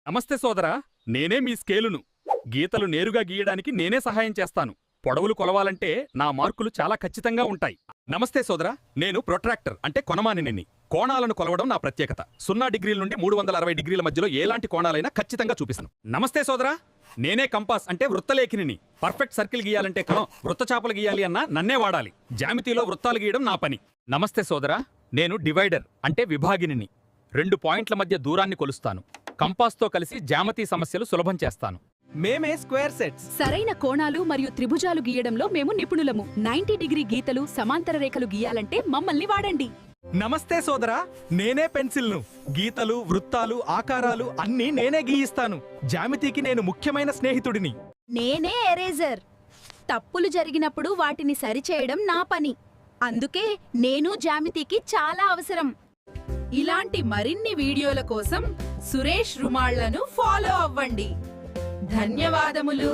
నమస్తే సోదరా, నేనే మీ స్కేలును. గీతలు నేరుగా గీయడానికి నేనే సహాయం చేస్తాను. పొడవులు కొలవాలంటే నా మార్కులు చాలా ఖచ్చితంగా ఉంటాయి. నమస్తే సోదరా, నేను ప్రొట్రాక్టర్ అంటే కొనమానిని. కోణాలను కొలవడం నా ప్రత్యేకత. 0 డిగ్రీల నుండి 360 డిగ్రీల మధ్యలో ఎలాంటి కోణాలైనా ఖచ్చితంగా చూపిస్తాను. నమస్తే సోదరా, నేనే కంపాస్ అంటే వృత్తలేఖిని. పర్ఫెక్ట్ సర్కిల్ గీయాలంటే వృత్తచాపలు గీయాలి అన్నా నన్నే వాడాలి. జామితీలో వృత్తాలు గీయడం నా పని. నమస్తే సోదరా, నేను డివైడర్ అంటే విభాగిని. 2 పాయింట్ల మధ్య దూరాన్ని కొలుస్తాను. కంపాస్తో కలిసి జామతీ సమస్యలు సులభం చేస్తాను. మేమే స్క్వేర్ సెట్స్. సరైన కోణాలు మరియు త్రిభుజాలు గీయడంలో మేము నిపుణులము. 90 డిగ్రీ గీతలు, సమాంతర రేఖలు గీయాలంటే మమ్మల్ని వాడండి. నమస్తే సోదరా, నేనే పెన్సిల్ను. గీతలు, వృత్తాలు, ఆకారాలు అన్నీ నేనే గీయిస్తాను. జామితీకి నేను ముఖ్యమైన స్నేహితుడిని. నేనే ఎరేజర్. తప్పులు జరిగినప్పుడు వాటిని సరిచేయడం నా పని. అందుకే నేను జామితీకి చాలా అవసరం. ఇలాంటి మరిన్ని వీడియోల కోసం సురేష్ రుమాళ్లను ఫాలో అవ్వండి. ధన్యవాదములు.